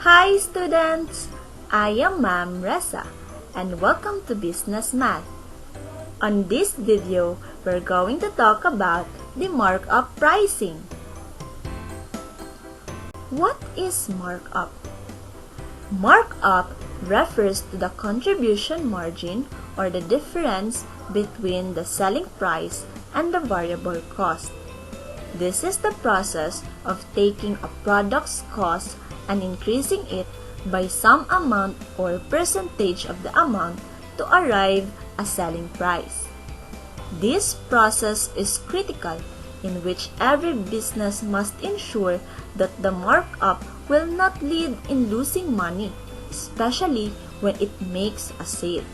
Hi students! I am Ma'am Reza and welcome to Business Math. On this video, we're going to talk about the markup pricing. What is markup? Markup refers to the contribution margin or the difference between the selling price and the variable cost. This is the process of taking a product's cost and increasing it by some amount or percentage of the amount to arrive at a selling price. This process is critical, in which every business must ensure that the markup will not lead in losing money, especially when it makes a sale.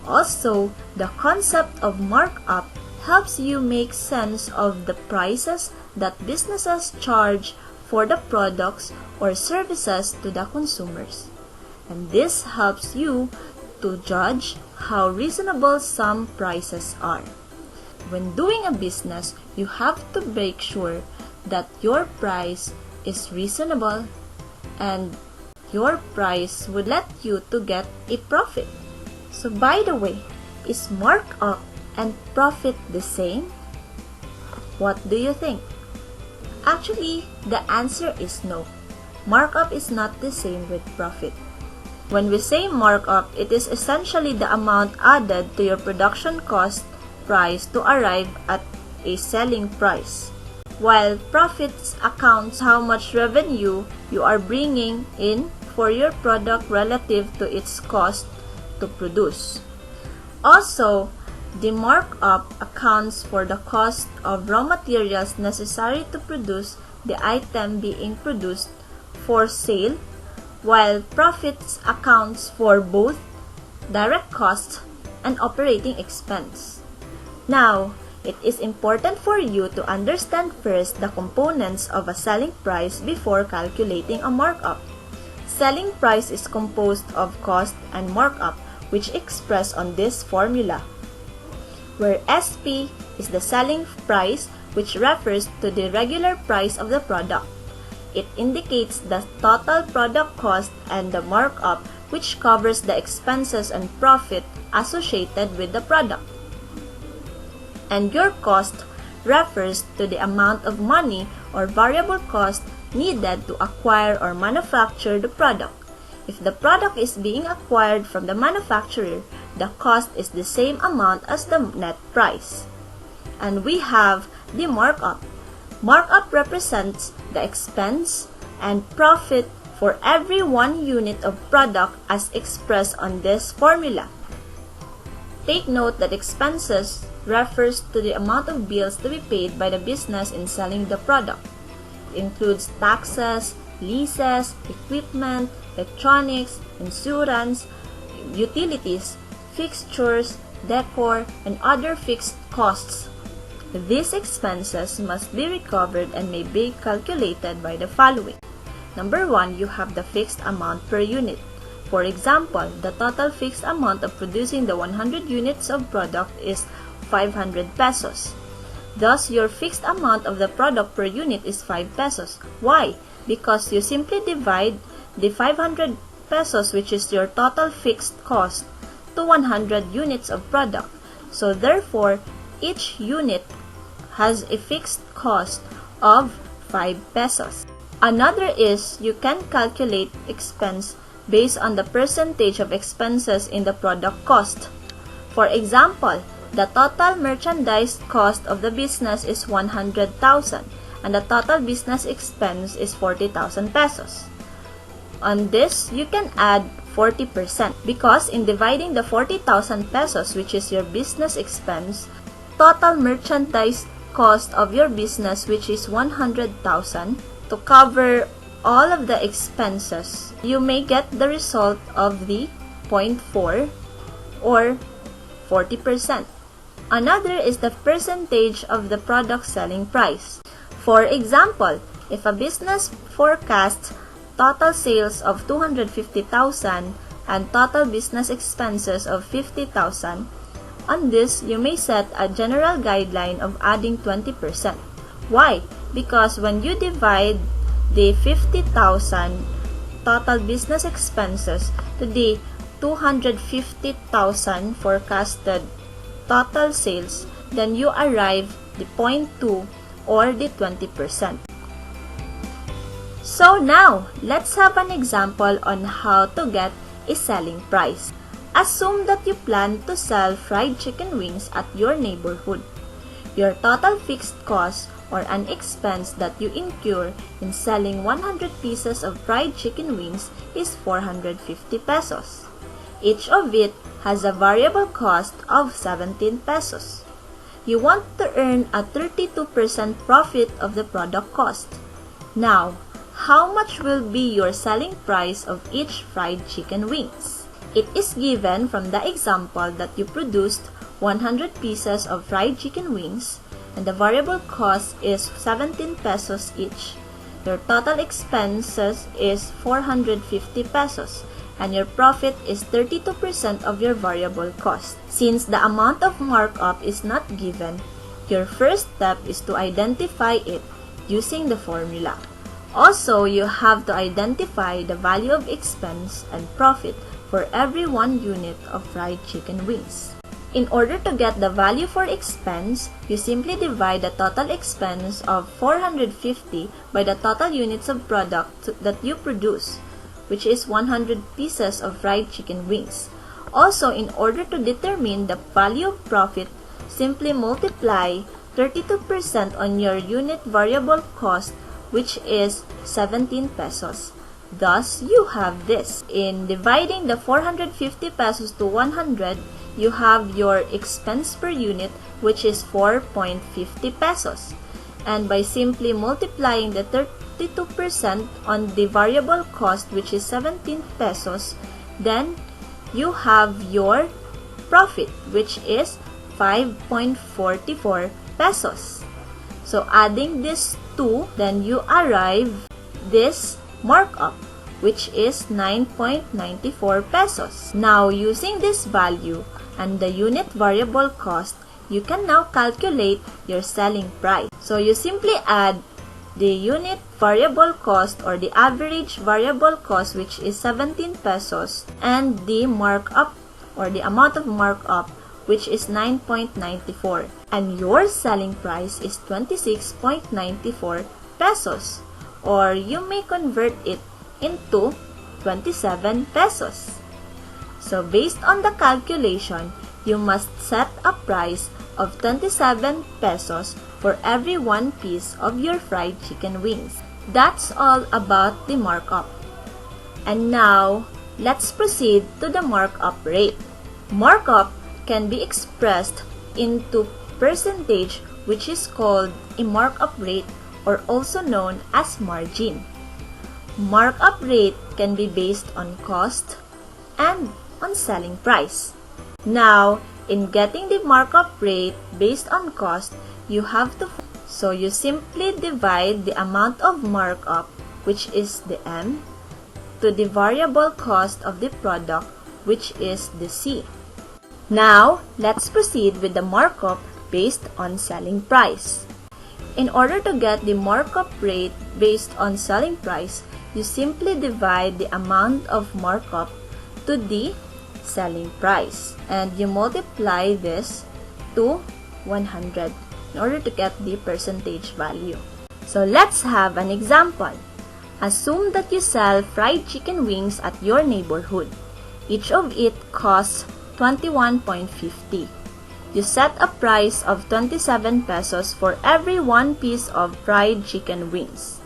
Also, the concept of markup helps you make sense of the prices that businesses charge for the products or services to the consumers. And this helps you to judge how reasonable some prices are. When doing a business, you have to make sure that your price is reasonable and your price would let you to get a profit. So by the way, is markup and profit the same? What do you think? Actually, the answer is no. Markup is not the same with profit. When we say markup, it is essentially the amount added to your production cost price to arrive at a selling price, while profits accounts how much revenue you are bringing in for your product relative to its cost to produce. Also, the markup accounts for the cost of raw materials necessary to produce the item being produced for sale, while profits accounts for both direct costs and operating expense. Now, it is important for you to understand first the components of a selling price before calculating a markup. Selling price is composed of cost and markup, which expressed on this formula, where SP is the selling price, which refers to the regular price of the product. It indicates the total product cost, and the markup, which covers the expenses and profit associated with the product. And your cost refers to the amount of money or variable cost needed to acquire or manufacture the product. If the product is being acquired from the manufacturer, the cost is the same amount as the net price. And we have the markup. Markup represents the expense and profit for every 1 unit of product as expressed on this formula. Take note that expenses refers to the amount of bills to be paid by the business in selling the product. It includes taxes, leases, equipment, electronics, insurance, utilities, fixtures, decor, and other fixed costs. These expenses must be recovered and may be calculated by the following. Number 1, you have the fixed amount per unit. For example, the total fixed amount of producing the 100 units of product is 500 pesos. Thus, your fixed amount of the product per unit is 5 pesos. Why? Because you simply divide the 500 pesos, which is your total fixed cost, to 100 units of product. So therefore, each unit has a fixed cost of 5 pesos. Another is you can calculate expense based on the percentage of expenses in the product cost. For example, the total merchandise cost of the business is 100,000 and the total business expense is 40,000 pesos. On this, you can add 40% because in dividing the 40,000 pesos, which is your business expense, total merchandise cost of your business, which is 100,000, to cover all of the expenses, you may get the result of the 0.4 or 40%. Another is the percentage of the product selling price. For example, if a business forecasts total sales of 250,000 and total business expenses of 50,000, on this, you may set a general guideline of adding 20%. Why? Because when you divide the 50,000 total business expenses to the 250,000 forecasted total sales, then you arrive the 0.2 or the 20%. So now, let's have an example on how to get a selling price. Assume that you plan to sell fried chicken wings at your neighborhood. Your total fixed cost or an expense that you incur in selling 100 pieces of fried chicken wings is 450 pesos. Each of it has a variable cost of 17 pesos. You want to earn a 32% profit of the product cost. Now, how much will be your selling price of each fried chicken wings? It is given from the example that you produced 100 pieces of fried chicken wings and the variable cost is 17 pesos each. Your total expenses is 450 pesos and your profit is 32% of your variable cost. Since the amount of markup is not given, your first step is to identify it using the formula. Also, you have to identify the value of expense and profit for every 1 unit of fried chicken wings. In order to get the value for expense, you simply divide the total expense of 450 by the total units of product that you produce, which is 100 pieces of fried chicken wings. Also, in order to determine the value of profit, simply multiply 32% on your unit variable cost, which is 17 pesos. Thus, you have this. In dividing the 450 pesos to 100, you have your expense per unit, which is 4.50 pesos. And by simply multiplying the 32% on the variable cost, which is 17 pesos, then you have your profit, which is 5.44 pesos. So adding this two, then you arrive this markup, which is 9.94 pesos. Now, using this value and the unit variable cost, you can now calculate your selling price. So you simply add the unit variable cost or the average variable cost, which is 17 pesos, and the markup or the amount of markup, which is 9.94, and your selling price is 26.94 pesos, or you may convert it into 27 pesos. So based on the calculation, you must set a price of 27 pesos for every 1 piece of your fried chicken wings. That's all about the markup. And now, let's proceed to the markup rate. Markup can be expressed into percentage, which is called a markup rate or also known as margin. Markup rate can be based on cost and on selling price. Now, in getting the markup rate based on cost, you have to, so you simply divide the amount of markup, which is the M, to the variable cost of the product, which is the C. Now, let's proceed with the markup based on selling price. In order to get the markup rate based on selling price, you simply divide the amount of markup to the selling price and you multiply this to 100 in order to get the percentage value. So let's have an example. Assume that you sell fried chicken wings at your neighborhood. Each of it costs 21.50. You set a price of 27 pesos for every 1 piece of fried chicken wings.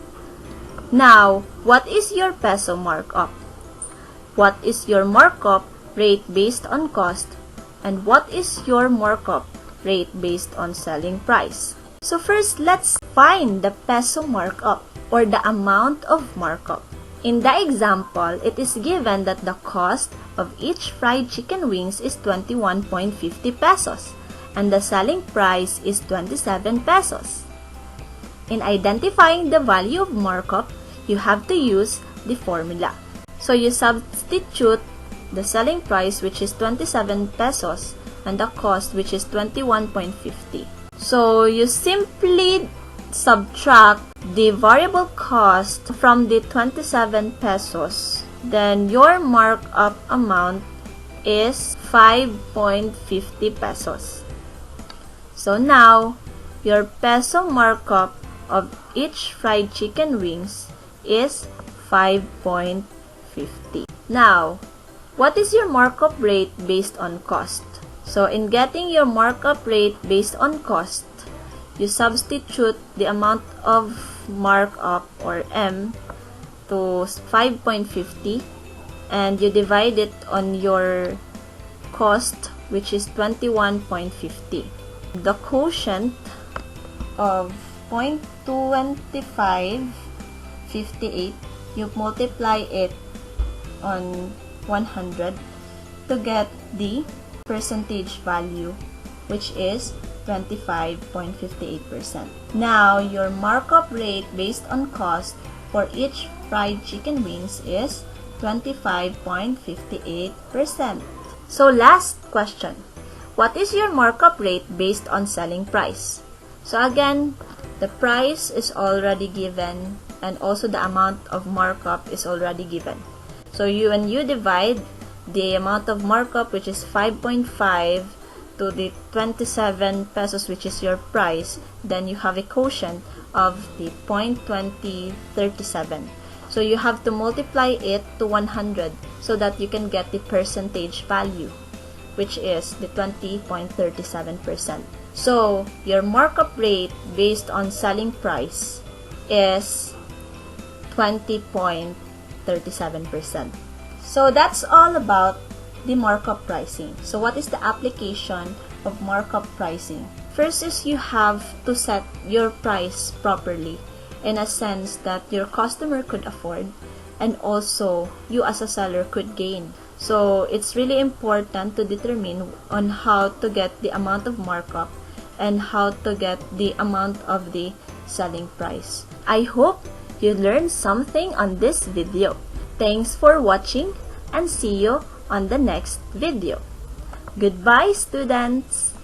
Now, what is your peso markup? What is your markup rate based on cost? And what is your markup rate based on selling price? So first, let's find the peso markup or the amount of markup. In the example, it is given that the cost of each fried chicken wings is 21.50 pesos and the selling price is 27 pesos. In identifying the value of markup, you have to use the formula. So you substitute the selling price, which is 27 pesos, and the cost, which is 21.50. So you simply subtract the variable cost from the 27 pesos, then your markup amount is 5.50 pesos. So now, your peso markup of each fried chicken wings is 5.50. Now, what is your markup rate based on cost? So in getting your markup rate based on cost, you substitute the amount of markup or M to 5.50 and you divide it on your cost, which is 21.50. The quotient of 0.2558, you multiply it on 100 to get the percentage value, which is 25.58%. Now, your markup rate based on cost for each fried chicken wings is 25.58%. So last question, what is your markup rate based on selling price? So again, the price is already given and also the amount of markup is already given. So when you divide the amount of markup, which is 5.5, to the 27 pesos, which is your price, then you have a quotient of the 0.2037. So you have to multiply it to 100 so that you can get the percentage value, which is the 20.37%. So your markup rate based on selling price is 20.37%. So that's all about the markup pricing. So what is the application of markup pricing? First is you have to set your price properly in a sense that your customer could afford and also you as a seller could gain. So it's really important to determine on how to get the amount of markup and how to get the amount of the selling price. I hope you learned something on this video. Thanks for watching and see you on the next video. Goodbye, students!